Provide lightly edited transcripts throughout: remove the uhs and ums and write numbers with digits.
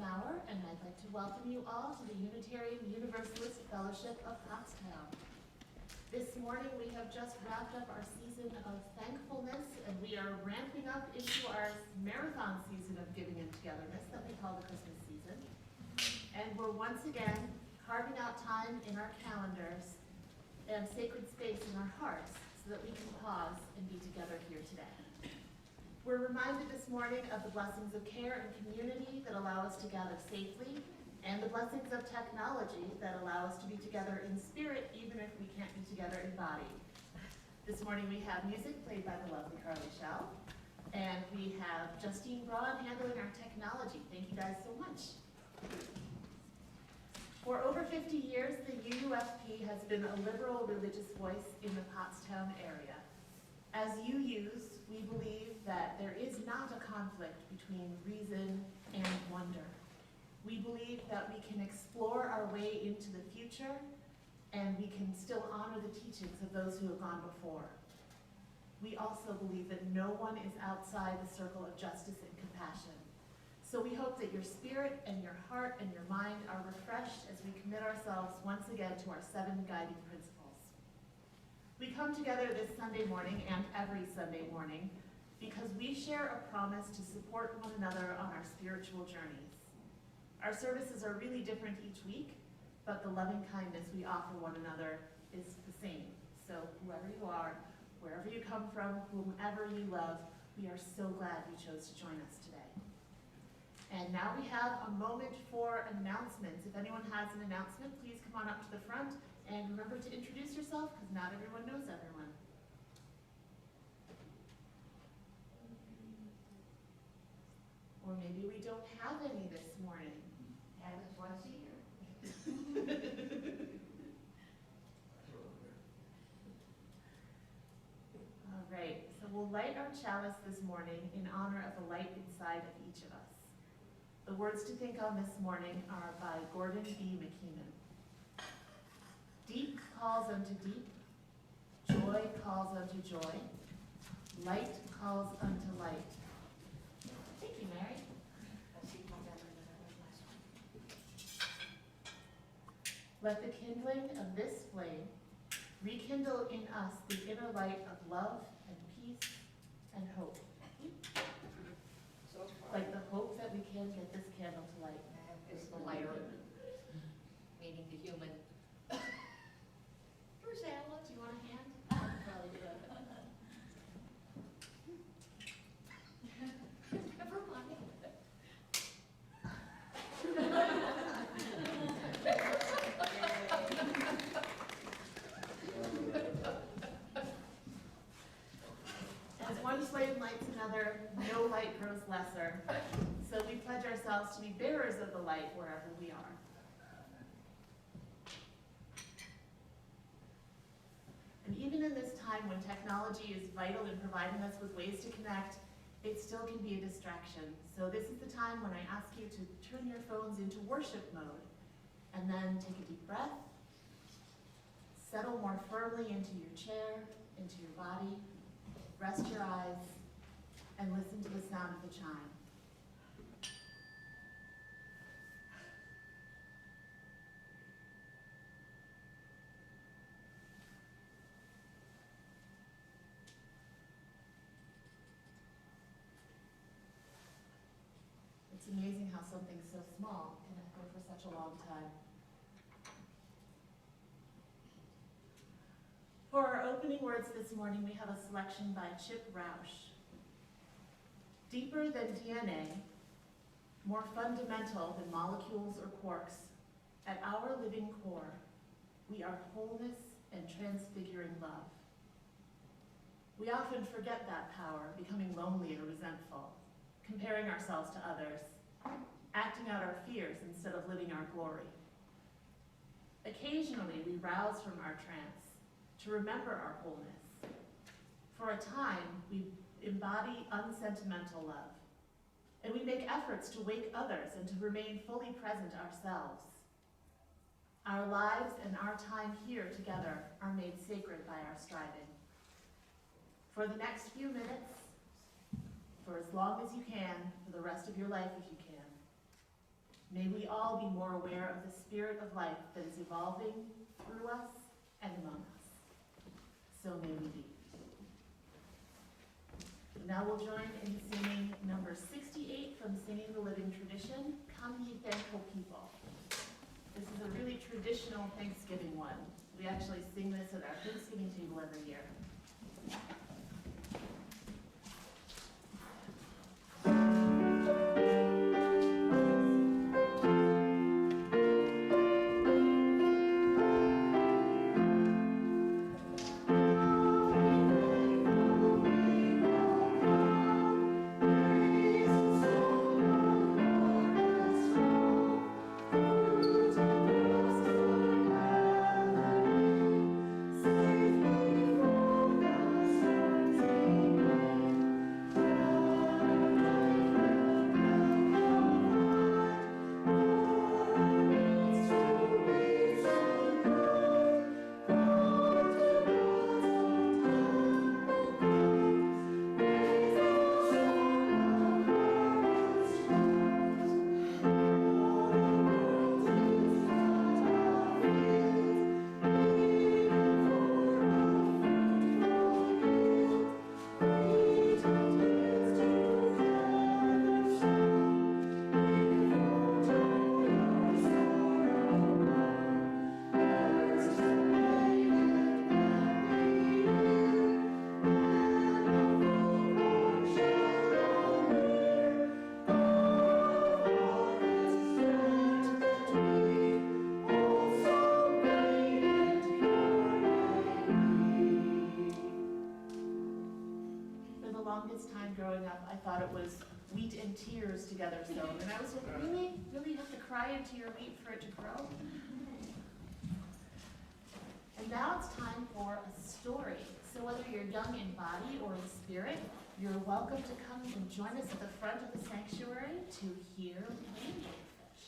Quarles-Mowrer, and I'd like to welcome you all to the Unitarian Universalist Fellowship of Pottstown. This morning we have just wrapped up our season of thankfulness, and we are ramping up into our marathon season of giving and togetherness that we call the Christmas season. And we're once again carving out time in our calendars and sacred space in our hearts so that we can pause and be together here today. We're reminded this morning of the blessings of care and community that allow us to gather safely, and the blessings of technology that allow us to be together in spirit, even if we can't be together in body. This morning we have music played by the lovely Carly Schell, and we have Justine Braun handling our technology. Thank you guys so much. For over 50 years, the UUFP has been a liberal religious voice in the Pottstown area. As UUs, we believe that there is not a conflict between reason and wonder. We believe that we can explore our way into the future, and we can still honor the teachings of those who have gone before. We also believe that no one is outside the circle of justice and compassion. So we hope that your spirit and your heart and your mind are refreshed as we commit ourselves once again to our 7 guiding principles. We come together this Sunday morning and every Sunday morning because we share a promise to support one another on our spiritual journeys. Our services are really different each week, but the loving kindness we offer one another is the same. So whoever you are, wherever you come from, whomever you love, we are so glad you chose to join us today. And now we have a moment for announcements. If anyone has an announcement, please come on up to the front. And remember to introduce yourself, because not everyone knows everyone. Or maybe we don't have any this morning. Happens once a year. All right, so we'll light our chalice this morning in honor of the light inside of each of us. The words to think on this morning are by Gordon B. McKeeman. Deep calls unto deep, joy calls unto joy, light calls unto light. Thank you, Mary. Let the kindling of this flame rekindle in us the inner light of love and peace and hope. Like the hope that we can get this candle to light. It's the lighter, meaning the human. Where's Ella? Do you want a hand? I'll probably do it. Never mind. As one flame lights another, no light grows lesser. So we pledge ourselves to be bearers of the light wherever we are. And even in this time when technology is vital in providing us with ways to connect, it still can be a distraction. So this is the time when I ask you to turn your phones into worship mode, and then take a deep breath, settle more firmly into your chair, into your body, rest your eyes, and listen to the sound of the chime. It's amazing how something so small can go for such a long time. For our opening words this morning, we have a selection by Chip Rausch. Deeper than DNA, more fundamental than molecules or quarks, at our living core, we are wholeness and transfiguring love. We often forget that power, becoming lonely and resentful, comparing ourselves to others, acting out our fears instead of living our glory. Occasionally, we rouse from our trance to remember our wholeness. For a time, we embody unsentimental love, and we make efforts to wake others and to remain fully present ourselves. Our lives and our time here together are made sacred by our striving. For the next few minutes, for as long as you can, for the rest of your life if you can, all be more aware of the spirit of life that is evolving through us and among us. So may we be. Now we'll join in singing number 68 from Singing the Living Tradition, Come Ye Thankful People. This is a really traditional Thanksgiving one. We actually sing this at our Thanksgiving table every year. Growing up, I thought it was wheat and tears together sown, and I was like, really? Really have to cry into your wheat for it to grow? And now it's time for a story. So whether you're young in body or in spirit, you're welcome to come and join us at the front of the sanctuary to hear rainbow fish.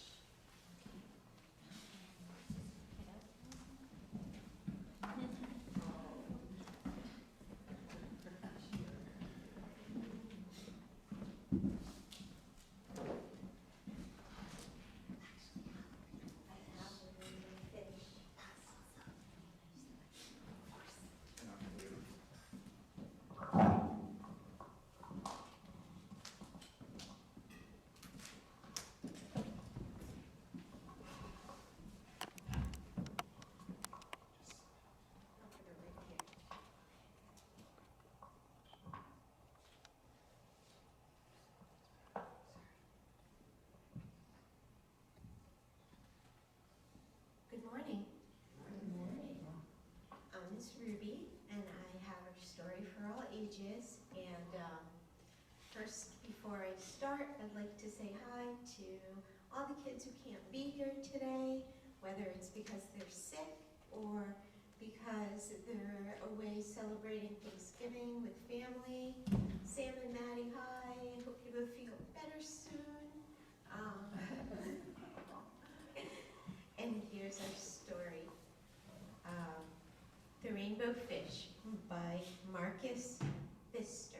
Good morning. Good morning. I'm Miss Ruby, and I have a story for all ages. And first, before I start, I'd like to say hi to all the kids who can't be here today, whether it's because they're sick or because they're away celebrating Thanksgiving with family. Sam and Maddie, hi. I hope you will feel better soon. And here's our story. The Rainbow Fish by Marcus Pfister.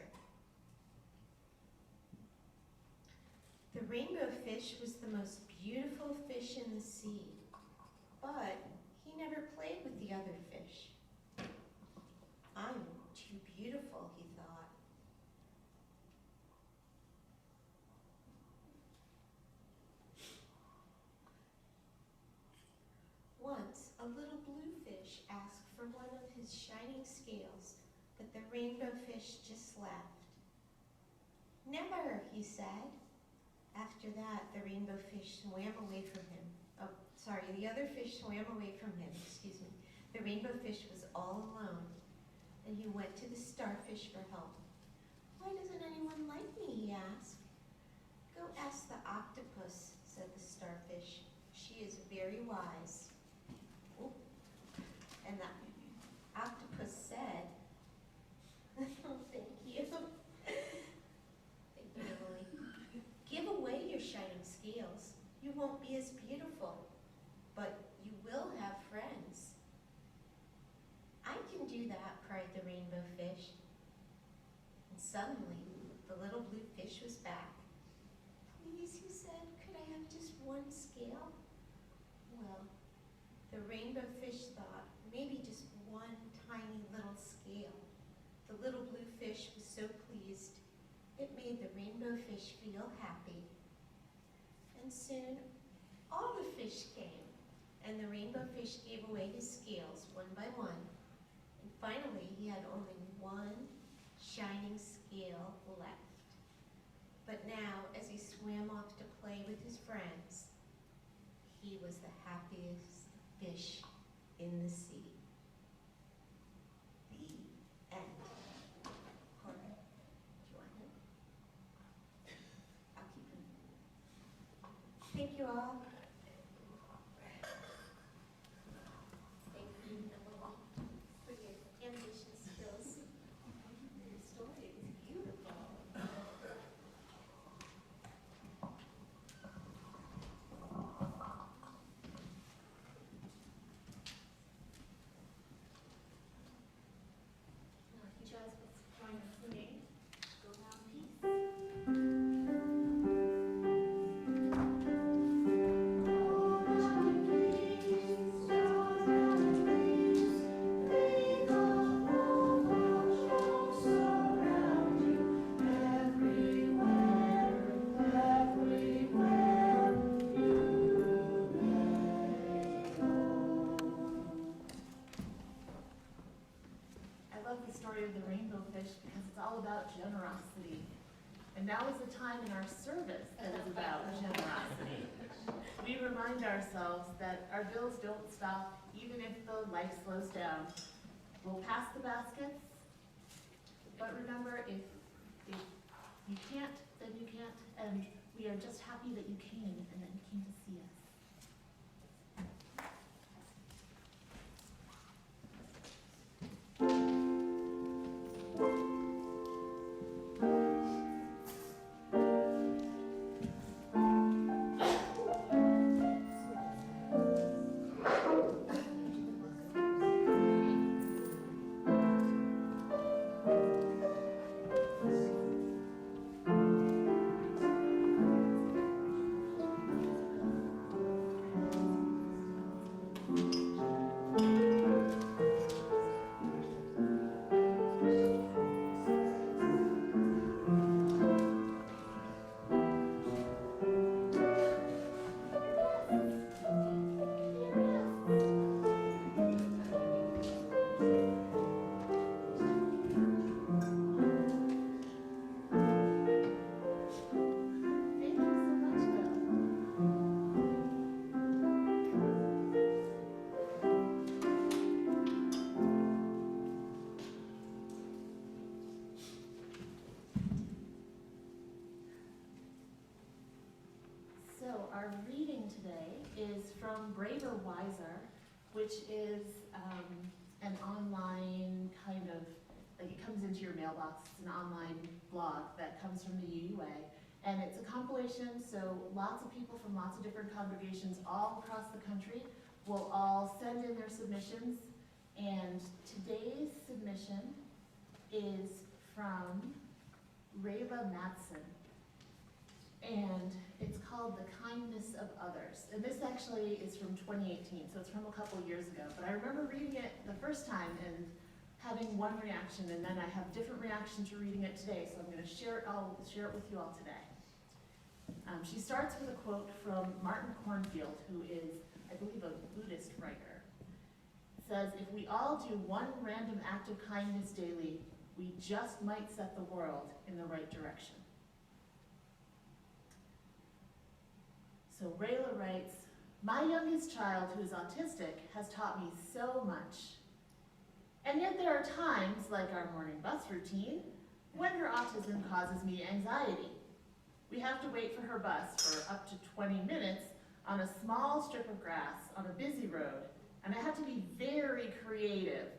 The rainbow fish was the most beautiful fish in the sea, but he never played with the other fish. I'm too beautiful, he thought. Once, a little blue fish asked for one of his shining scales, but the rainbow fish just laughed. Never, he said. After that, the rainbow fish swam away from him. The other fish swam away from him, The rainbow fish was all alone, and he went to the starfish for help. Why doesn't anyone like me, he asked. Go ask the octopus, said the starfish. She is very wise. And the octopus said, thank you. Thank you, Emily. Give away your shining scales. You won't be as beautiful, but you will have friends. I can do that, cried the rainbow fish. And suddenly, the little blue fish was back. Please, he said, could I have just one scale? The rainbow fish thought maybe just one tiny little scale. The little blue fish was so pleased, it made the rainbow fish feel happy. And soon, all the fish came, and the rainbow fish gave away his scales one by one. And finally, he had only one shining scale left. But now, as he swam off to play with his friends, he was the happiest fish in the sea. The end. Cora, do you want it? I'll keep him. Thank you all. Thank you, Emily, for your ambitious skills. Your story is beautiful. Now, if you guys would join us singing, go down peace. I love the story of the rainbow fish because it's all about generosity. And now is the time in our service that is about generosity. We remind ourselves that our bills don't stop even if the life slows down. We'll pass the baskets, but remember, if you can't, then you can't, and we are just happy that you came and that you came to see us. Thank you so much, Bill. So our reading today is from Braver Wiser, which is an online kind of, like it comes into your mailbox. It's an online blog that comes from the UUA. And it's a compilation, so lots of people from lots of different congregations all across the country will all send in their submissions. And today's submission is from Reva Matson. And it's called The Kindness of Others. And this actually is from 2018, so it's from a couple years ago. But I remember reading it the first time and having one reaction, and then I have different reaction to reading it today, so I'm going to share it. I'll share it with you all today. She starts with a quote from Martin Cornfield, who is, I believe, a Buddhist writer. It says, "If we all do one random act of kindness daily, we just might set the world in the right direction." So Rayla writes, "My youngest child, who is autistic, has taught me so much. And yet there are times, like our morning bus routine, when her autism causes me anxiety. We have to wait for her bus for up to 20 minutes on a small strip of grass on a busy road, and I have to be very creative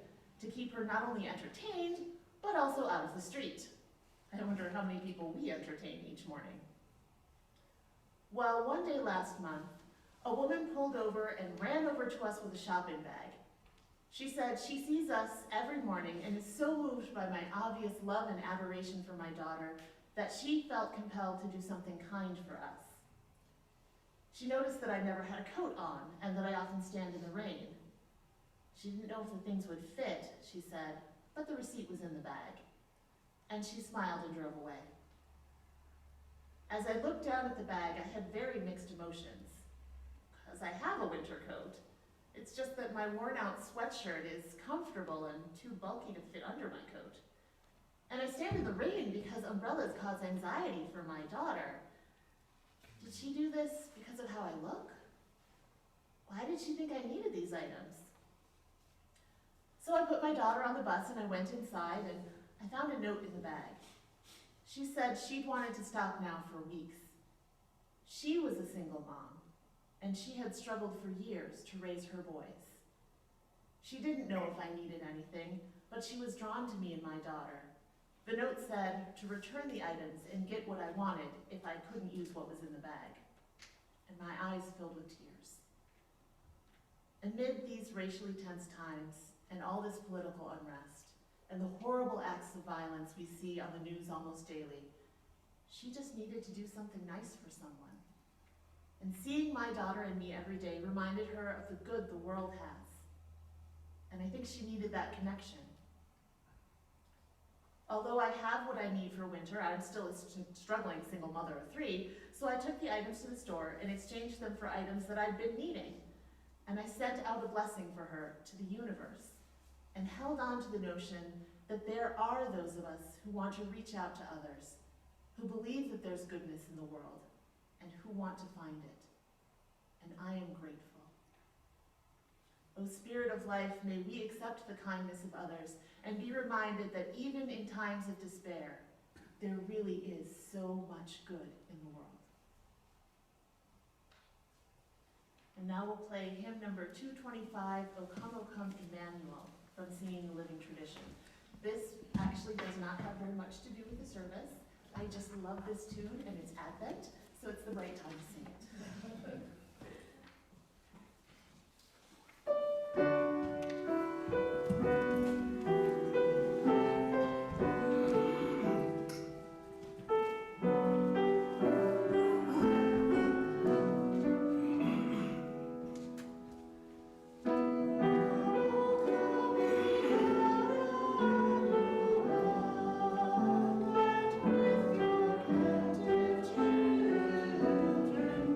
to keep her not only entertained, but also out of the street. I wonder how many people we entertain each morning. Well, one day last month, a woman pulled over and ran over to us with a shopping bag. She said she sees us every morning and is so moved by my obvious love and adoration for my daughter that she felt compelled to do something kind for us. She noticed that I never had a coat on and that I often stand in the rain. She didn't know if the things would fit, she said, but the receipt was in the bag. And she smiled and drove away. As I looked down at the bag, I had very mixed emotions. Because I have a winter coat. It's just that my worn-out sweatshirt is comfortable and too bulky to fit under my coat. And I stand in the rain because umbrellas cause anxiety for my daughter. Did she do this because of how I look? Why did she think I needed these items? So I put my daughter on the bus and I went inside and I found a note in the bag. She said she'd wanted to stop now for weeks. She was a single mom, and she had struggled for years to raise her boys. She didn't know if I needed anything, but she was drawn to me and my daughter. The note said to return the items and get what I wanted if I couldn't use what was in the bag. And my eyes filled with tears. Amid these racially tense times and all this political unrest and the horrible acts of violence we see on the news almost daily, she just needed to do something nice for someone. And seeing my daughter and me every day reminded her of the good the world has. And I think she needed that connection. Although I have what I need for winter, I'm still a struggling single mother of 3, so I took the items to the store and exchanged them for items that I'd been needing. And I sent out a blessing for her to the universe and held on to the notion that there are those of us who want to reach out to others, who believe that there's goodness in the world, and who want to find it. And I am grateful. O Spirit of life, may we accept the kindness of others and be reminded that even in times of despair, there really is so much good in the world. And now we'll play hymn number 225, O Come, Emmanuel, from Singing the Living Tradition. This actually does not have very much to do with the service. I just love this tune, and it's Advent, so it's the right time to sing it. Children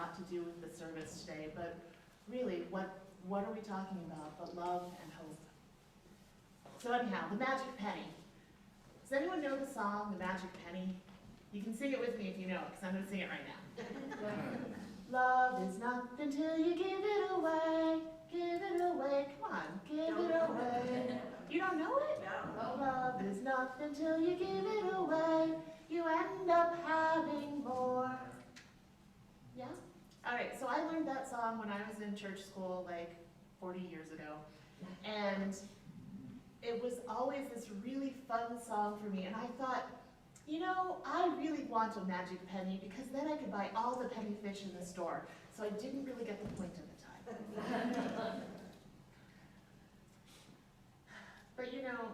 lot to do with the service today, but really, what are we talking about but love and hope? So anyhow, the magic penny. Does anyone know the song, The Magic Penny? You can sing it with me if you know it, because I'm going to sing it right now. Love is nothing till you give it away. Give it away. Come on, give it away. You don't know it? No. Love is nothing till you give it away. You end up having more. Yeah? All right, so I learned that song when I was in church school like 40 years ago. And it was always this really fun song for me. And I thought, you know, I really want a magic penny because then I could buy all the penny fish in the store. So I didn't really get the point at the time. But you know,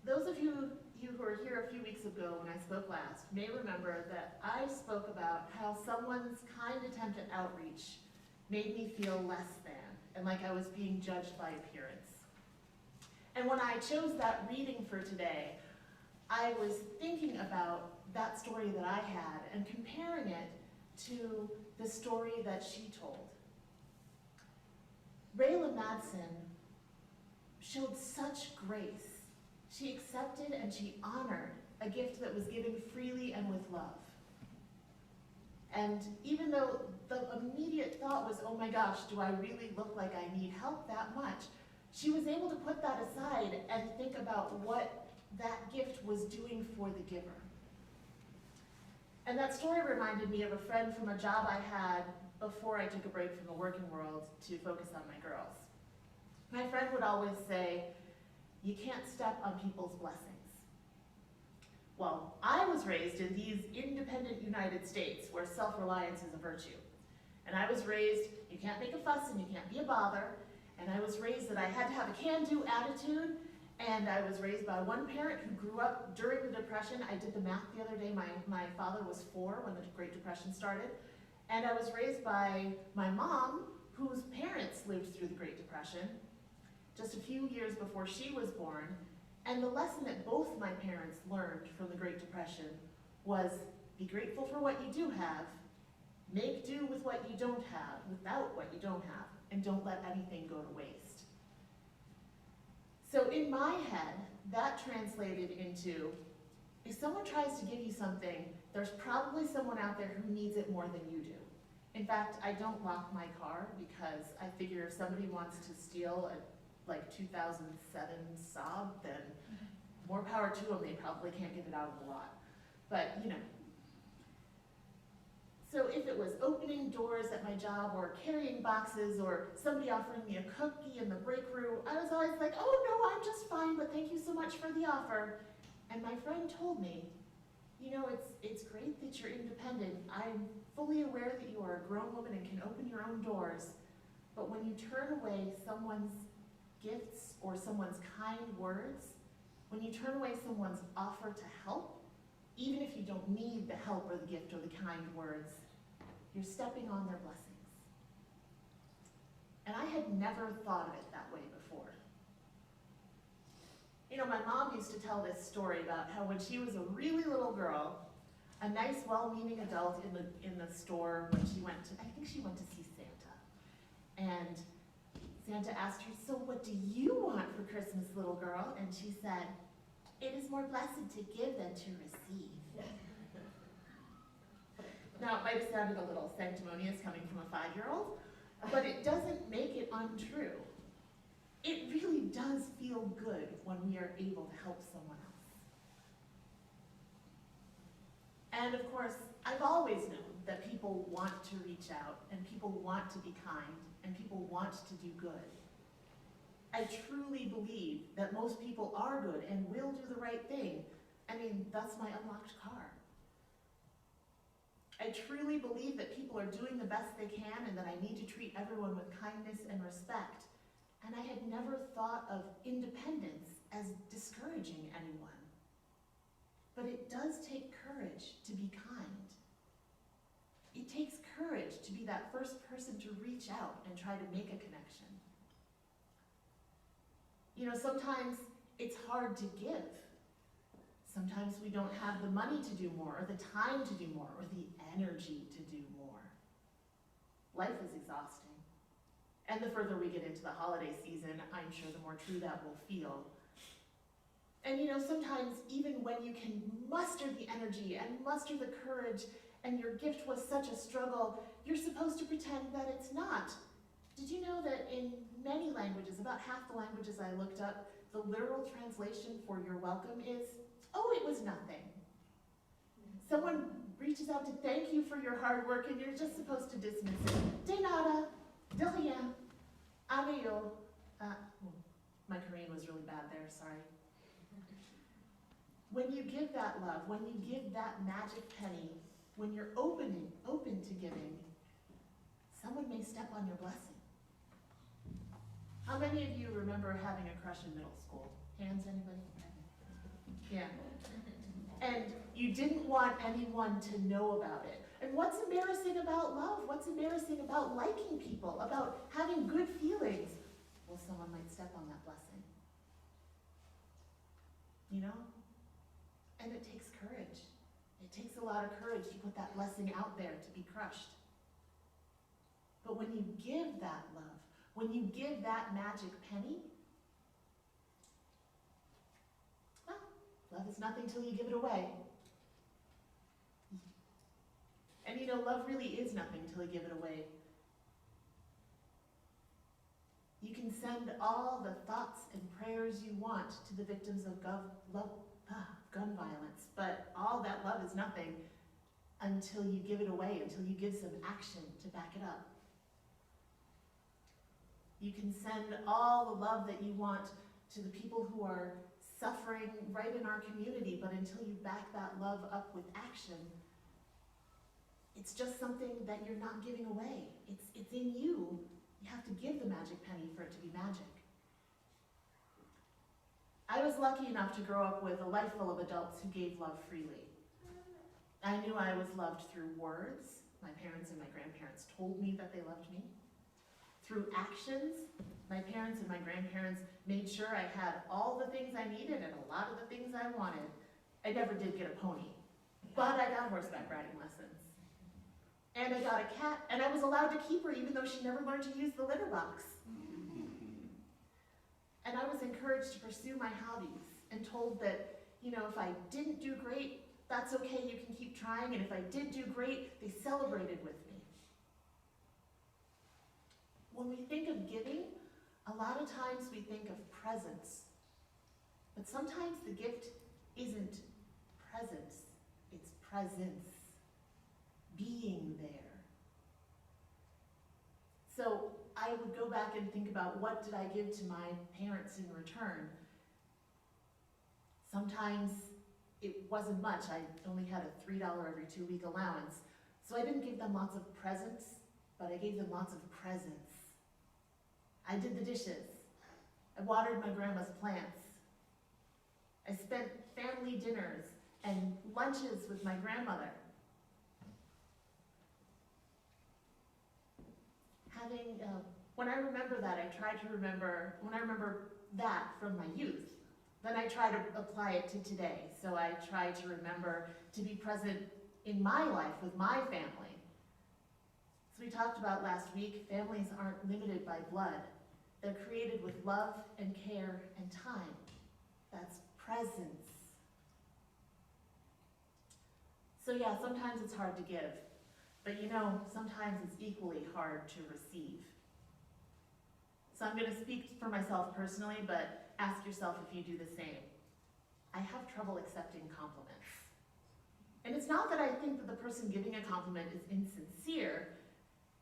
those of you who were here a few weeks ago when I spoke last may remember that I spoke about how someone's kind attempt at outreach made me feel less than and like I was being judged by appearance. And when I chose that reading for today, I was thinking about that story that I had and comparing it to the story that she told. Rayla Madsen showed such grace. She accepted and she honored a gift that was given freely and with love. And even though the immediate thought was, oh my gosh, do I really look like I need help that much? She was able to put that aside and think about what that gift was doing for the giver. And that story reminded me of a friend from a job I had before I took a break from the working world to focus on my girls. My friend would always say, you can't step on people's blessings. Well, I was raised in these independent United States where self-reliance is a virtue. And I was raised, you can't make a fuss and you can't be a bother. And I was raised that I had to have a can-do attitude. And I was raised by one parent who grew up during the Depression. I did the math the other day. My father was 4 when the Great Depression started. And I was raised by my mom, whose parents lived through the Great Depression, just a few years before she was born. And the lesson that both my parents learned from the Great Depression was be grateful for what you do have, make do with what you don't have, without what you don't have, and don't let anything go to waste. So in my head, that translated into, if someone tries to give you something, there's probably someone out there who needs it more than you do. In fact, I don't lock my car because I figure if somebody wants to steal a 2007 Saab, then more power to them, they probably can't get it out of the lot. But, you know. So if it was opening doors at my job or carrying boxes or somebody offering me a cookie in the break room, I was always like, oh no, I'm just fine, but thank you so much for the offer. And my friend told me, you know, it's great that you're independent. I'm fully aware that you are a grown woman and can open your own doors, but when you turn away someone's gifts or someone's kind words, when you turn away someone's offer to help, even if you don't need the help or the gift or the kind words, you're stepping on their blessings. And I had never thought of it that way before. You know, my mom used to tell this story about how when she was a really little girl, a nice, well-meaning adult in the store when she went to, I think she went to see Santa. And Santa asked her, so what do you want for Christmas, little girl? And she said, it is more blessed to give than to receive. Now, it might have sounded a little sanctimonious coming from a 5-year-old, but it doesn't make it untrue. It really does feel good when we are able to help someone else. And of course, I've always known that people want to reach out, and people want to be kind, and people want to do good. I truly believe that most people are good and will do the right thing. I mean, that's my unlocked car. I truly believe that people are doing the best they can and that I need to treat everyone with kindness and respect. And I had never thought of independence as discouraging anyone. But it does take courage to be kind. It takes courage to be that first person to reach out and try to make a connection. You know, sometimes it's hard to give. Sometimes we don't have the money to do more, or the time to do more, or the energy to do more. Life is exhausting. And the further we get into the holiday season, I'm sure the more true that will feel. And you know, sometimes even when you can muster the energy and muster the courage and your gift was such a struggle, you're supposed to pretend that it's not. Did you know that in many languages, about half the languages I looked up, the literal translation for you're welcome is, oh, it was nothing. Someone reaches out to thank you for your hard work and you're just supposed to dismiss it. De nada, de rien, adieu. My Korean was really bad there, sorry. When you give that love, when you give that magic penny, when you're open to giving, someone may step on your blessing. How many of you remember having a crush in middle school? Hands, anybody? Yeah. And you didn't want anyone to know about it. And what's embarrassing about love? What's embarrassing about liking people, about having good feelings? Well, someone might step on that blessing. You know? And it takes courage. It takes a lot of courage to put that blessing out there to be crushed. But when you give that love, when you give that magic penny, well, love is nothing till you give it away. And you know, love really is nothing till you give it away. You can send all the thoughts and prayers you want to the victims of gun violence, but all that love is nothing until you give it away, until you give some action to back it up. You can send all the love that you want to the people who are suffering right in our community, but until you back that love up with action, it's just something that you're not giving away. It's in you. You have to give the magic penny for it to be magic. I was lucky enough to grow up with a life full of adults who gave love freely. I knew I was loved through words. My parents and my grandparents told me that they loved me. Through actions, my parents and my grandparents made sure I had all the things I needed and a lot of the things I wanted. I never did get a pony, but I got horseback riding lessons. And I got a cat, and I was allowed to keep her even though she never learned to use the litter box. And I was encouraged to pursue my hobbies and told that, you know, if I didn't do great, that's okay, you can keep trying, and if I did do great, they celebrated with me. When we think of giving, a lot of times we think of presents. But sometimes the gift isn't presents, it's presence, being there. So I would go back and think about what did I give to my parents in return. Sometimes it wasn't much. I only had a $3 every 2-week allowance. So I didn't give them lots of presents, but I gave them lots of presents. I did the dishes. I watered my grandma's plants. I spent family dinners and lunches with my grandmother. When I remember that, I try to remember, when I remember that from my youth, then I try to apply it to today. So I try to remember to be present in my life with my family. So we talked about last week, families aren't limited by blood. They're created with love and care and time. That's presence. So yeah, sometimes it's hard to give. But you know, sometimes it's equally hard to receive. So I'm going to speak for myself personally, but ask yourself if you do the same. I have trouble accepting compliments. And it's not that I think that the person giving a compliment is insincere,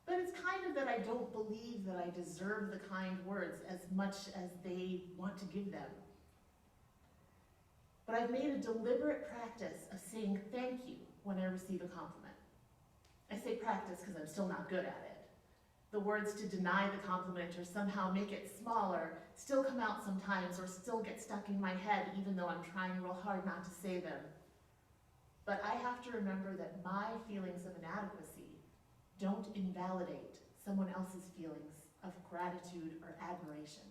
but it's kind of that I don't believe that I deserve the kind words as much as they want to give them. But I've made a deliberate practice of saying thank you when I receive a compliment. I say practice because I'm still not good at it. The words to deny the compliment or somehow make it smaller still come out sometimes or still get stuck in my head even though I'm trying real hard not to say them. But I have to remember that my feelings of inadequacy don't invalidate someone else's feelings of gratitude or admiration.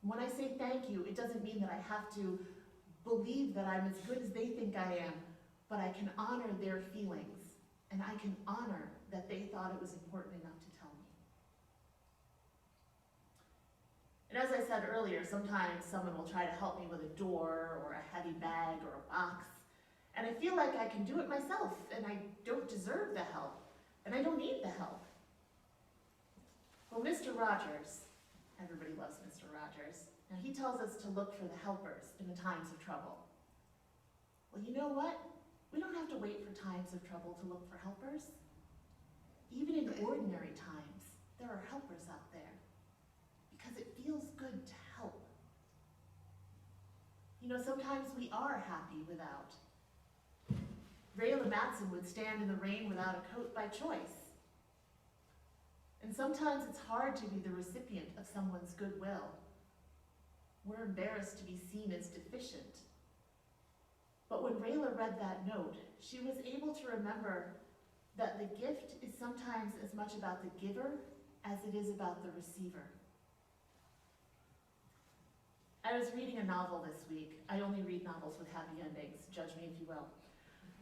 When I say thank you, it doesn't mean that I have to believe that I'm as good as they think I am, but I can honor their feelings. And I can honor that they thought it was important enough to tell me. And as I said earlier, sometimes someone will try to help me with a door or a heavy bag or a box, and I feel like I can do it myself, and I don't deserve the help, and I don't need the help. Well, Mr. Rogers, everybody loves Mr. Rogers, now he tells us to look for the helpers in the times of trouble. Well, you know what? We don't have to wait for times of trouble to look for helpers. Even in ordinary times, there are helpers out there, because it feels good to help. You know, sometimes we are happy without. Rayla Matson would stand in the rain without a coat by choice. And sometimes it's hard to be the recipient of someone's goodwill. We're embarrassed to be seen as deficient. But when Rayla read that note, she was able to remember that the gift is sometimes as much about the giver as it is about the receiver. I was reading a novel this week. I only read novels with happy endings, judge me if you will,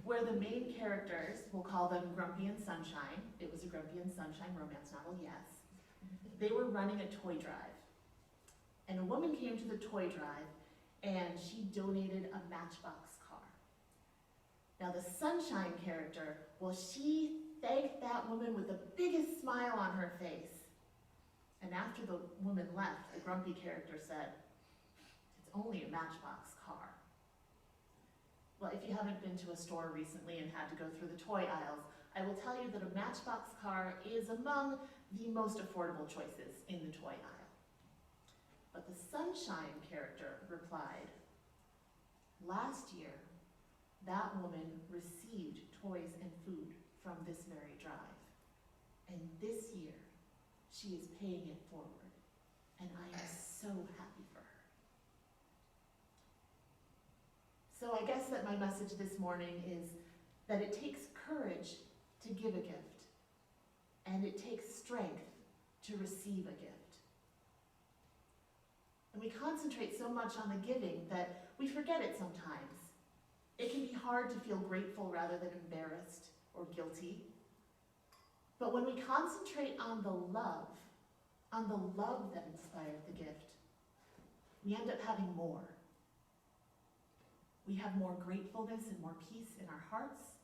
where the main characters, we'll call them Grumpy and Sunshine. It was a Grumpy and Sunshine romance novel, yes. They were running a toy drive. And a woman came to the toy drive and she donated a Matchbox car. Now the Sunshine character, well, she thanked that woman with the biggest smile on her face. And after the woman left, the Grumpy character said, "It's only a Matchbox car." Well, if you haven't been to a store recently and had to go through the toy aisles, I will tell you that a Matchbox car is among the most affordable choices in the toy aisle. But the Sunshine character replied, "Last year, that woman received toys and food from this very drive. And this year, she is paying it forward. And I am so happy for her." So I guess that my message this morning is that it takes courage to give a gift, and it takes strength to receive a gift. And we concentrate so much on the giving that we forget it sometimes. It can be hard to feel grateful rather than embarrassed or guilty. But when we concentrate on the love that inspired the gift, we end up having more. We have more gratefulness and more peace in our hearts,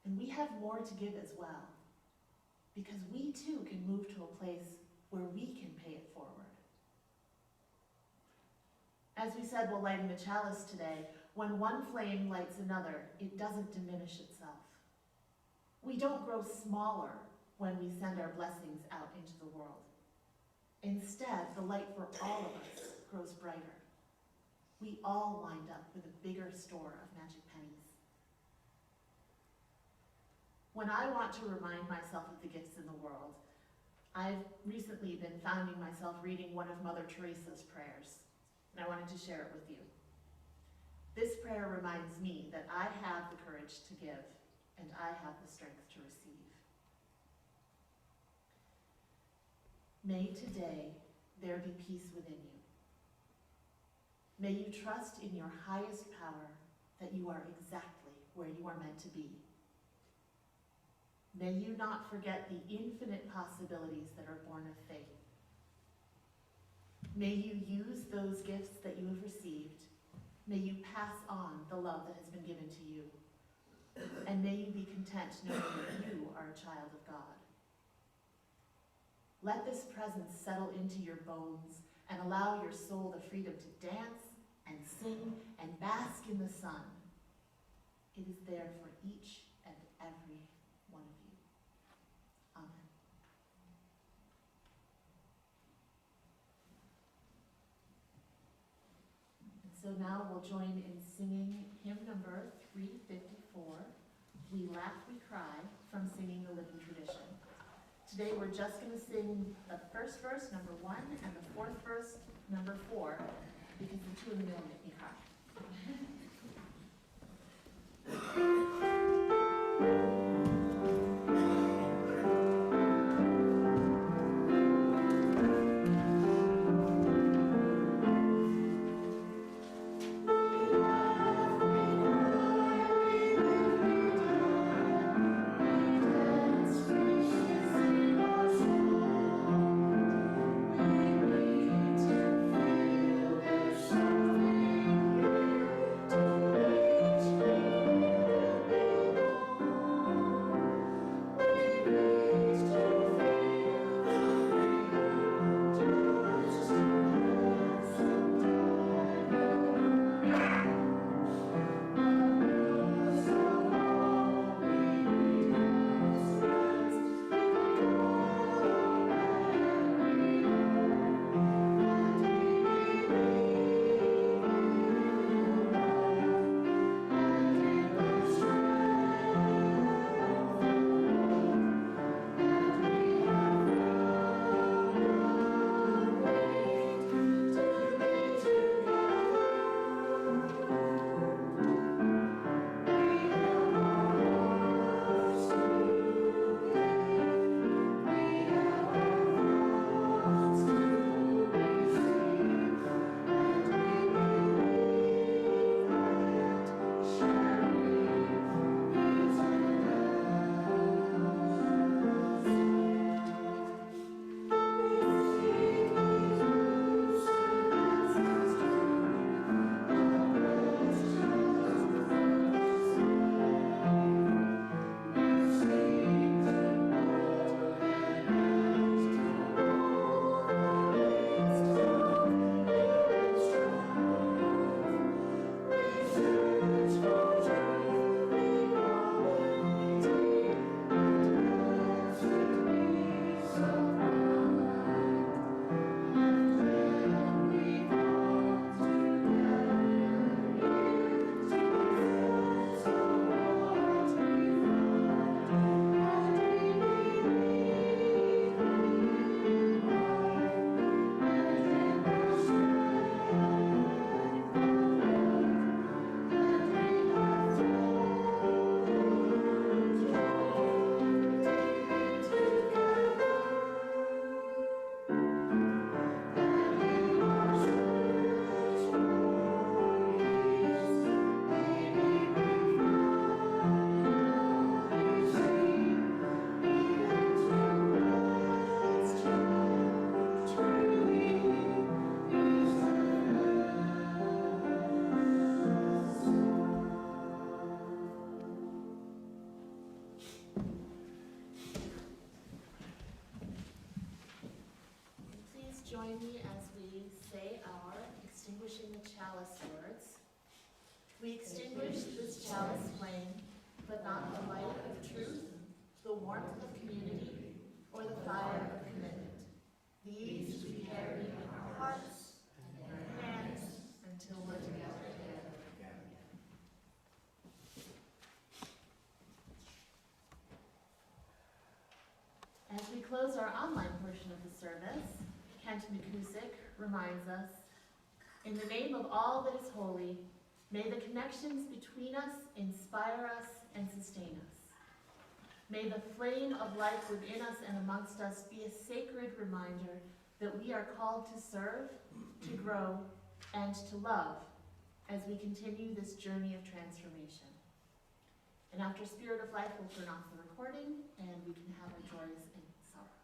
and we have more to give as well, because we too can move to a place where we can pay it forward. As we said while lighting the chalice today, when one flame lights another, it doesn't diminish itself. We don't grow smaller when we send our blessings out into the world. Instead, the light for all of us grows brighter. We all wind up with a bigger store of magic pennies. When I want to remind myself of the gifts in the world, I've recently been finding myself reading one of Mother Teresa's prayers, and I wanted to share it with you. This prayer reminds me that I have the courage to give, and I have the strength to receive. May today there be peace within you. May you trust in your highest power that you are exactly where you are meant to be. May you not forget the infinite possibilities that are born of faith. May you use those gifts that you have received. May you pass on the love that has been given to you. And may you be content knowing that you are a child of God. Let this presence settle into your bones and allow your soul the freedom to dance and sing and bask in the sun. It is there for each and every one of you. Amen. And so now we'll join in singing hymn number 354, "We Laugh, We Cry," from Singing the Living Tradition. Today we're just going to sing the first verse, number 1, and the fourth verse, number 4, because the two in the middle make me cry. join me as we say our extinguishing the chalice words? We extinguish this chalice flame, but not the light of truth, the warmth of community, or the fire of commitment. These we carry in our hearts and hands until we're together again. As we close our online portion of the service, Kent McCusick reminds us, in the name of all that is holy, may the connections between us inspire us and sustain us. May the flame of life within us and amongst us be a sacred reminder that we are called to serve, to grow, and to love as we continue this journey of transformation. And after Spirit of Life, we'll turn off the recording and we can have our joys and sorrows.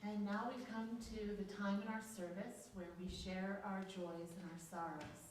And now we come to the time in our service where we share our joys and our sorrows.